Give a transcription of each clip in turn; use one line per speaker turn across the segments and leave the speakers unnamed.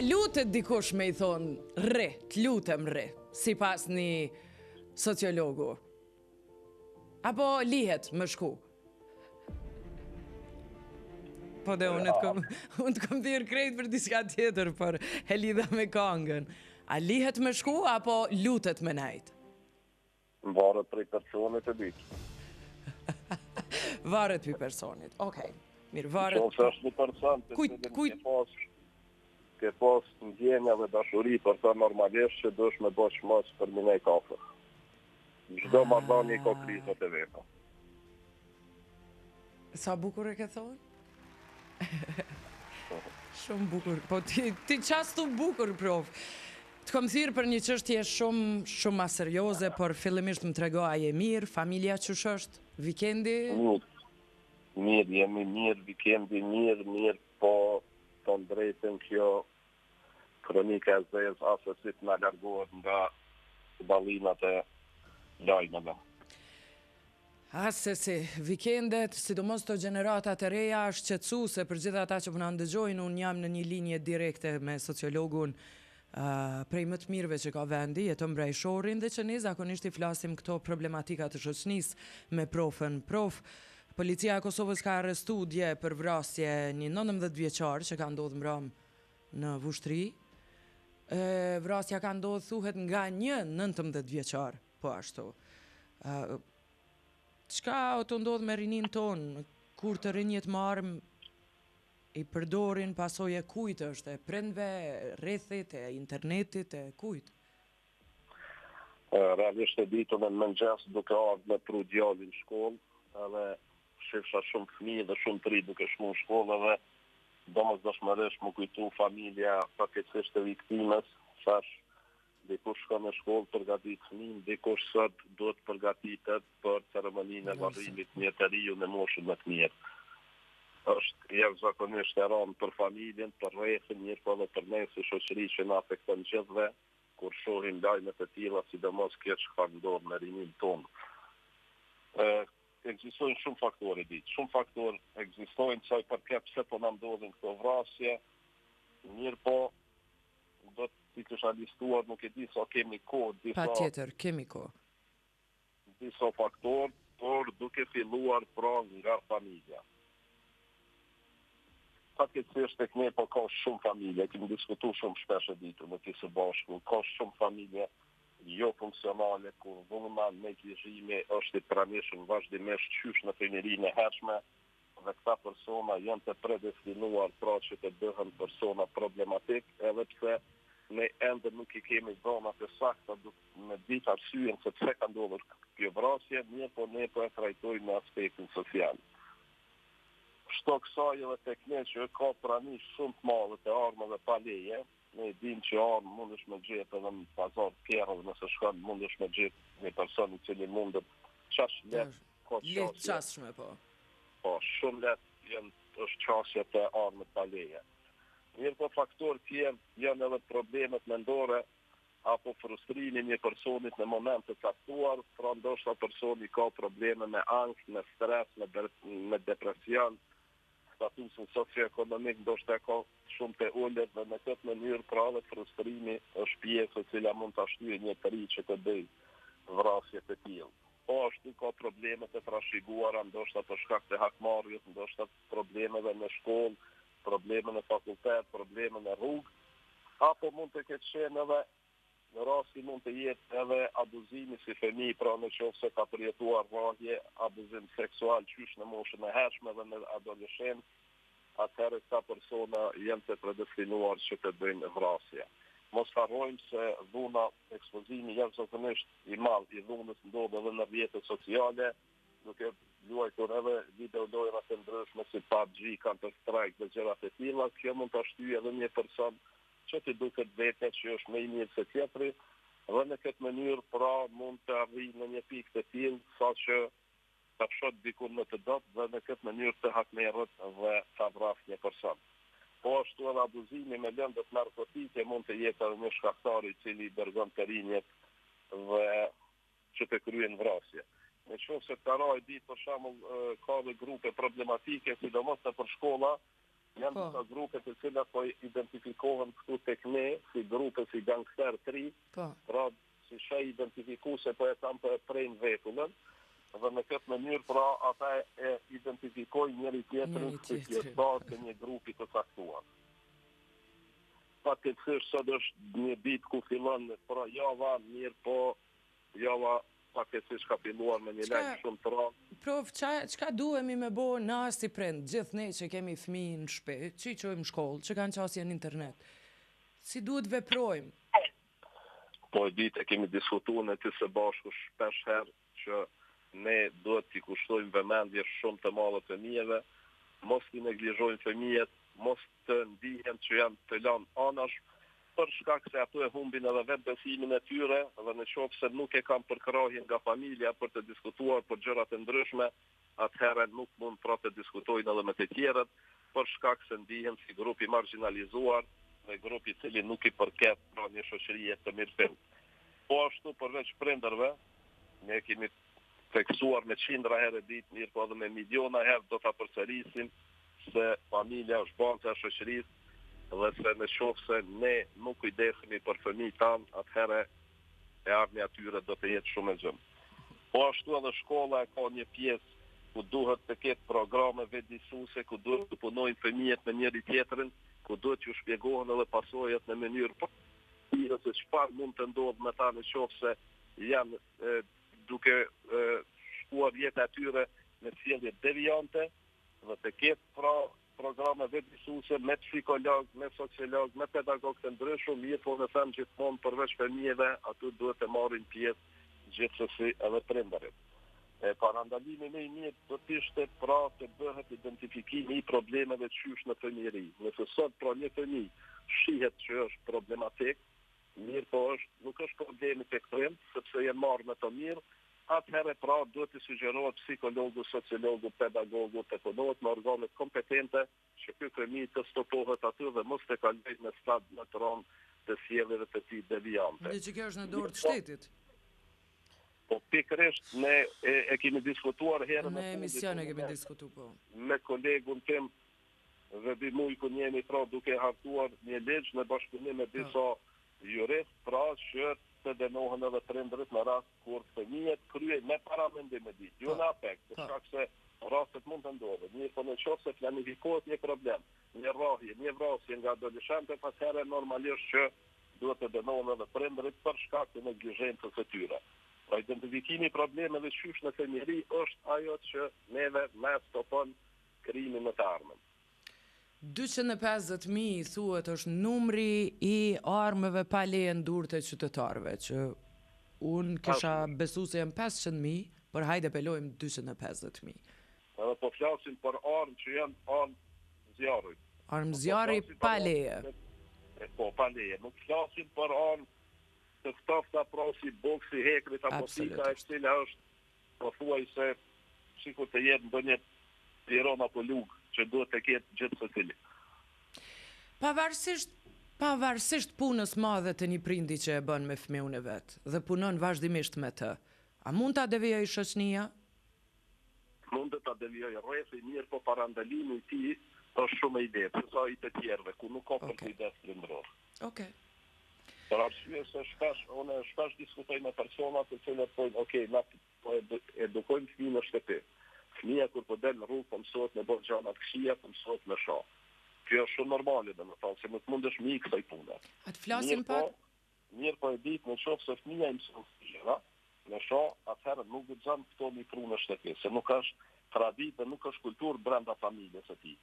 A lutet dikush me I thonë rre, t'lutem rre, si pas një sociologu? Apo lihet më shku? Po dhe unë të kom thirë krejt për diska tjetër, për e lidha me kangën. A lihet me shku, apo lutet me najt?
Varet prej personit e ditë.
Varet për personit, okej. Mirë, varet...
Qofë është një person të cilin ke pas ndjenja dhe dashuri për ta normalisht që dush me bo qmos për minej kafe. Çdo marrëdhënie ka krizat e veta.
Sa bukur e ke thonë? Shumë bukur. Po ti qastu bukur, prof. Të kom thirë për një çështje shumë ma serioze, por fillimisht më trego a je mirë, familja qësh është, vikendi?
Mirë, jemi mirë, vikendi mirë, po të drejtën kjo kronika e zez asësit nga largohet nga ballinat e lajmeve.
Si, vikendet, sidomos të gjeneratat e reja, është qetësuese për gjithë ata që na ndëgjojnë. Unë jam në një linje direkte me sociologun prej më të mirëve që ka vendi, jeton Brajshorin, dhe që ne zakonisht I flasim këto problematika të shoqënisë me profën. Prof, policia e Kosovës ka arrestu dje për vrasje një 19 vjeçar që ka ndodhur mbrëm në Vushtri. Vrasja ka ndodhur thuhet nga një 19 vjeçar, po ashtu. Çka të ndodh me rinin ton, kur të rinjët marëm I përdorin pasoj e kujt është, e prindve, rrethit, e internetit, e kujt?
Realisht e ditën e mëngjes duke ardhur me pru djalin në shkollë, edhe shifsha shumë fëmijë dhe shumë të ri duke shku në shkollë, edhe domosdoshmërisht më kujtu familja paketësisht e viktimës, thash dikush shkon në shkollë përgatit fëmijën, dikush sot duhet përgatitet për ceremoninë e varrimit një të riu në moshën më të mirë. Është jashtëzakonisht e rëndë për familjen, për rrethin, mirë po edhe për ne si shoqëri që na afekton gjithëve, kur shohim lajme të tilla, sidomos kjo që ndodh me rinin tonë. Ekzistojnë shumë faktorë ditë, shumë faktorë ekzistojnë sa I përket pse po na ndodhin këto vrasje, mirë po do të kisha listuar, nuk e di sa kemi kohë,
Patjetër, kemi kohë.
Disa faktorë, por duke filluar pra nga familja. Faktikisht tek ne po ka shumë familje, kemi diskutuar shumë shpesh e ditur në këtë së bashku, ka shumë familje jo funksionale, ku dhuna neglizhimi është I pranishëm vazhdimisht qysh në femirinë e hershme, dhe këta persona janë të predestinuar pra që të bëhen persona problematik, edhe pse ne ende nuk I kemi dhënat e sakta me ditë arsyeën se pse ka ndodhur kjo vrasje, mirë po ne po e trajtojmë në aspektin social. Shto kësaj edhe tek ne që ka pranish shumë të madhe të armëve pa leje, ne dim që armë mundesh me gjetë edhe në pazar të tjera, dhe nëse shkon mundesh me gjetë një person I cili mundet qash let ka
qasshme, po.
Po, shumë let është qasje të armët pa leje. Mirë po faktor tjerë janë edhe problemet mendore apo frustrimi një personit në momente të caktuar, pra ndoshta personi ka probleme me angst, me stres, me depresion, statusin socioekonomik ndoshta ka shumë të ulët, dhe në këtë mënyrë pra dhe frustrimi është pjesë e cila mund ta shtyjë një të ri që të bëj vrasje të tillë. Po ashtu ka probleme të trashëguara, ndoshta për shkak të hakmarrjes, ndoshta probleme në shkollë, probleme në fakultet, probleme në rrugë, apo mund të ketë qenë edhe në rasti mund të jetë edhe abuzimi si fëmijë, pra në qoftë se ka përjetuar vrasje, abuzim seksual qysh në moshën e hershme dhe në adoleshencë, atëherë këta persona janë të predestinuar që të bëjnë vrasje. Mos harrojmë se dhuna, ekspozimi jashtëzakonisht I madh I dhunës ndodh edhe në rrjetet sociale, duke luajtur edhe videolojra të ndryshme si PUBG, Counter Strike dhe gjëra të tilla, kjo mund ta shtyjë edhe një person që t'i duket vetë që është më I mirë se tjetri, dhe në këtë mënyrë pra mund të arrijë në një pikë të tillë saqë ta fshot diku në të dot dhe në këtë mënyrë të hakmerret dhe ta vrasë një person. Po ashtu edhe abuzimi me lëndët narkotike mund të jetë edhe një shkaktar I cili dërgon të rinjet dhe që të kryen vrasje. Në qoftë se të raj ditë për shembull ka dhe grupe problematike, sidomos për shkolla, Janë disa grupe të cilat po identifikohen këtu tek ne si grupe si gangster 3, pra si shej identifikuese po e tham po e prejnë vetullën, dhe në këtë mënyrë pra ata e identifikojnë njëri tjetrin si pjesëtar të një grupi të caktuar. Fatkeqësisht sot është një ditë ku fillon pra java, mirë po java fatkeqësisht ka filluar me një lajm shumë të rrallë.
Prof, çka duhemi me bo na si prind, gjithë ne që kemi fëmijë në shtëpi, që i çojmë shkollë, që kanë qasje në internet. Si duhet veprojmë?
Po e ditë e kemi diskutuar në të së bashku shpesh herë që ne duhet t'i kushtojmë vëmendje shumë të madhe fëmijëve, mos t'i neglizhojmë fëmijët, mos të ndihen që janë të lanë anash, për shkak se ato e humbin edhe vetë besimin e tyre, dhe në qoftë se nuk e kanë përkrahjen nga familja për të diskutuar për gjëra të ndryshme, atëherë nuk mund pra të diskutojnë edhe me të tjerët, për shkak se ndihen si grupi marginalizuar dhe grupi i cili nuk i përket pra një shoqërie të mirëfillt. Po ashtu përveç prindërve, ne kemi theksuar me qindra herë ditë, mirë po edhe me miliona herë do ta përsërisim se familja është baza e shoqërisë, dhe se në qoftë se ne nuk kujdesemi për fëmijët tanë, atëherë e ardhmja atyre do të jetë shumë e gjumë. Po ashtu edhe shkolla ka një pjesë ku duhet të ketë programe vetëdijsuese, ku duhet të punojnë fëmijët me njëri tjetrin, ku duhet t'ju shpjegohen edhe pasojat në mënyrë se çfarë mund të ndodhë me ta në qoftë se janë duke shkuar jeta e tyre me sjellje devijante, dhe të ketë pra programe vetëdijsuese me psikolog, me sociolog, me pedagog të ndryshëm, mirë po në them gjithmonë përveç fëmijëve, aty duhet të marrin pjesë gjithsesi edhe prindërit. Parandalimi më i mirë do të ishte pra të bëhet identifikimi i problemeve qysh në fëmijëri. Nëse sot pra një fëmijë shihet që është problematik, mirë po nuk është problemi tek prind, sepse janë marrë me të mirë, atëherë pra duhet të sugjerohet psikologu, sociologu, pedagogu, të punohet me organet kompetente që ky fëmijë të stopohet aty dhe mos të kalojë në stad më të rënd të sjelljeve të tij devijante.
Dhe që kjo është në dorë të shtetit.
Po pikërisht ne e kemi diskutuar herën
në emision e kemi diskutuar po.
Me kolegun tim dhe Bimujkun jemi pra duke hartuar një ligj në bashkëpunim me disa jurist, pra që të dënohen edhe prindërit në rast kur fëmijët kryejnë me paramendim e ditë, jo në afekt, për shkak se rastet mund të ndodhin. Mirë po në qoftë se planifikohet një problem, një rrahje, një vrasje nga adoleshentët, atëherë normalisht që duhet të dënohen edhe prindërit për shkak të neglizhencës së tyre. Pra identifikimi i problemeve qysh në fëmijëri është ajo që neve na stopon krimin në të ardhmen.
250.000 thuhet është numri i armëve pa leje në durë të qytetarëve, që unë kisha besu se janë 500.000, për hajde pelojmë 250.000.
Edhe po flasim për armë që janë armë zjarri.
Armë zjarri pa leje.
Po, pa leje. Nuk flasim për armë të ftofta pra si boksi, hekrit, apo pika e cila është pothuajse sikur të jetë ndonjë piron apo lugë që duhet të ketë gjithë secili.
Pavarësisht punës madhe të një prindi që e bën me fëmijën e vet dhe punon vazhdimisht me të, a mund ta devijojë shoqënia?
Mund të ta devijojë rrethi, mirë po parandalimi i tij është shumë i lehtë, sa i të tjerëve ku nuk ka për kujdes prindëror.
Okej.
Për arsye se shpesh diskutoj me persona të cilët thonë, na po edukojmë fëmijën në shtëpi. Fëmia kur po del në rrugë, po mësohet me bërë gjëra të këqija, po mësohet me shoh. Kjo është shumë normale, domethënë, se nuk mundesh me ikë kësaj pune.
Atë flasim pak.
Mirë po e ditë, në qoftë se fëmia i mëson gjëra, me shoh, atëherë nuk guxon këto mi pru në shtëpi, se nuk është traditë, nuk është kulturë brenda familjes së tij.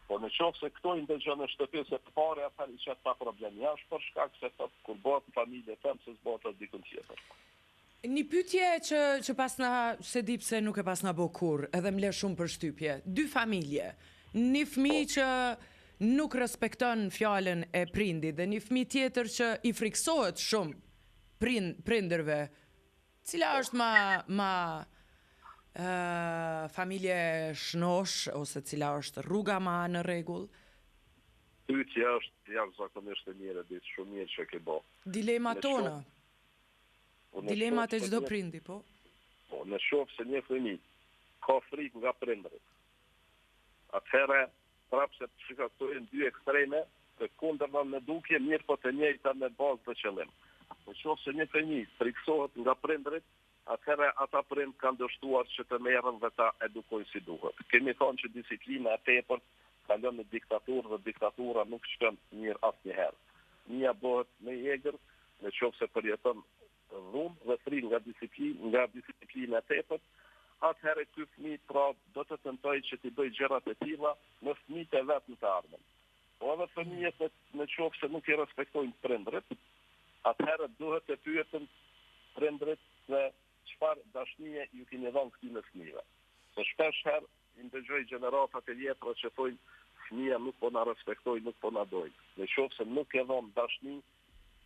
Po në qoftë se këto i ndëgjon në shtëpi se të parë atëherë i çet pa problem jashtë për shkak se kur bëhet familje them se s'bëhet as dikun tjetër.
Një pyetje që pasna se di pse nuk e pasna bo kur, edhe më le shumë për shtypje. 2 familje, një fëmijë që nuk respekton fjalën e prindit dhe një fëmijë tjetër që i friksohet shumë prindërve. Cila është ma familje shnosh ose cila është rruga ma në rregull?
Pyetja është jashtëzakonisht e mirë, ditë shumë mirë që ke bë.
Dilema tona. Dilemat e çdo prindi, po?
Po, në qoftë se një fëmijë ka frikë nga prindërit, atëherë prapse shikojnë dy ekstreme të kundërta në dukje, mirë po të njëjta në bazë të qëllim. Në qoftë se një të një friksohet nga prindrit, atëherë ata prind kanë dështuar që të merren dhe ta edukojnë si duhet. Kemi thonë që disiplina e tepërt kalon në diktaturë dhe diktatura nuk shkon mirë asnjëherë. Mia bëhet më i egër në qoftë se përjeton dhunë dhe frikë nga disiplina e tepërt, atëherë ky fëmijë pra do të tentojë që t'i bëjë gjërat e tilla në fëmijët e vet në të ardhmen. Po edhe fëmijët në qoftë se nuk i respektojnë prindrit, atëherë duhet të pyeten prindrit se çfarë dashnie ju keni dhënë këtij fëmijëve. Se shpesh herë i ndëgjoj gjeneratat e vjetra që thonë fëmia nuk po na respektoi, nuk po na doj. Në qoftë se nuk e dhon dashni,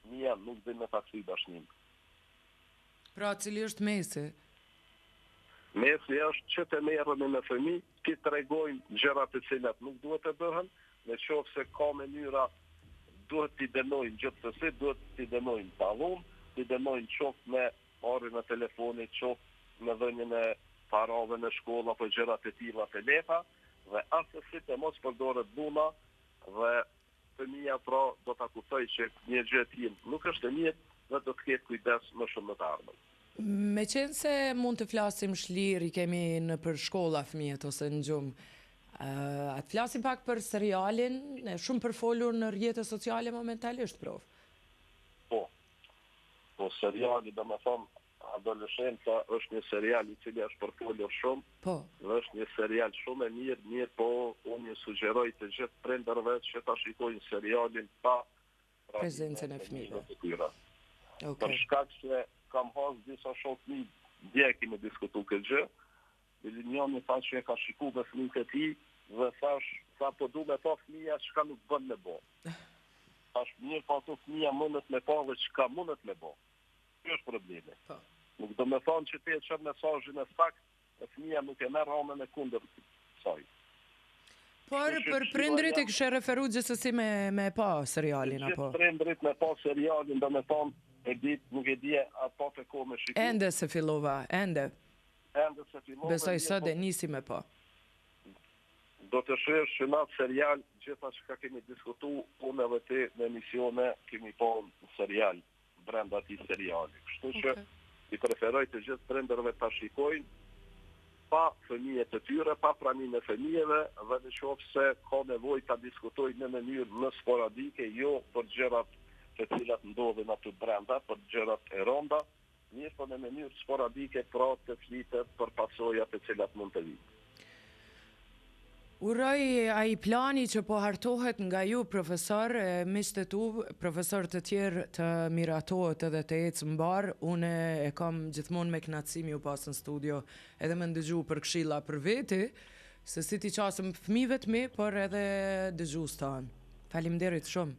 fëmia nuk din me ta kthy dashnin.
Pra cili është mesi?
Mesi është që të merremi me fëmijë, ti tregojnë gjërat e cilat nuk duhet të bëhen, në qoftë se ka mënyra duhet t'i dënojnë gjithsesi, duhet t'i dënojnë pallum, t'i dënojnë qoftë me marrjen e telefonit, qoftë me dhënien e parave në shkolla për gjërat e tilla të lehta, dhe asesi të mos përdoret dhuna dhe fëmia pra do ta kuptojë që një gjë e tillë nuk është e mirë dhe do të ketë kujdes më shumë në të ardhmen.
Meqense mund të flasim shlirë, i kemi në për shkolla fëmijët ose në gjumë, atë flasim pak për serialin, shumë përfolur në rrjetet sociale momentalisht, prof.
Po seriali, do me thonë, Adoleshenca është një serial i cili është përfolur shumë, dhe është një serial shumë e mirë, po unë sugjeroj të gjithë prindërve që ta shikojnë serialin pa
prezencën e fëmijëve.
Për shkak se kam hasë disa shokë dje kemi diskutu këtë gjë, njëri tha që e ka shikuar me fëmijët e tij dhe thash sa po du me pa fëmija çka nuk bën me bo. Thash mirë pa ato fëmija mundet me pa dhe çka mundet me bo. Kjo është problemi. Nuk do me thonë që ti e qëtë mesazhin e sakt, e fëmija nuk e merr ramën e kundër saj.
Por për prindrit e kështë referu gjithsesi me pa serialin, apo?
Gjithë prindrit me pa serialin, do me thonë, nuk e di apo të kohë me shiku.
Ende se fillova, ende. Besoj sot dhe nisi me pa.
Do të shërë që natë serial, gjitha që ka kemi diskutu, unë edhe ti në emisione kemi pa serial, brenda ati seriali. Kështu që i preferoj të gjithë prindërve ta shikojnë pa fëmijët e tyre, pa praninë e fëmijëve, dhe në qoftë se ka nevojë ta diskutojnë në mënyrë më sporadike, jo për gjërat të cilat ndodhin aty brenda, për gjërat e rënda, mirë po në mënyrë sporadike pra të flitet për pasojat e cilat mund të vinë.
Uroj ai plani që po hartohet nga ju, profesor, miqtë tu, profesor të tjerë të miratohet edhe të ecë mbar. Une e kam gjithmonë me kënaqësi ju pas në studio, edhe më ndëgju për këshilla për veti, se si ti qasëm fëmijëve të mi, por edhe dëgjues tanë. Faleminderit shumë.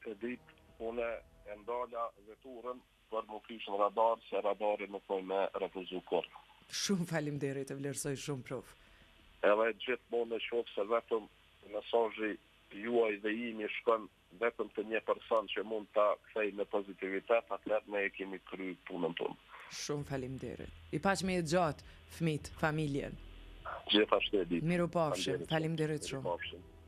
E ditë, une e ndala veturën për më kysh në radar, se radari nuk poj me refuzu kurrë.
Shumë faleminderit, e vlerësoj shumë, prof.
Edhe gjithmonë në qoftë se vetëm mesazhi juaj dhe imi shkon vetëm të një person që mund ta kthej në pozitivitet, atëherë ne e kemi kryer punën tonë.
Shumë faleminderit. I paqmi e gjatë fëmijët, familjen.
Gjithashtu e di.
Miru pafshim, faleminderit shumë.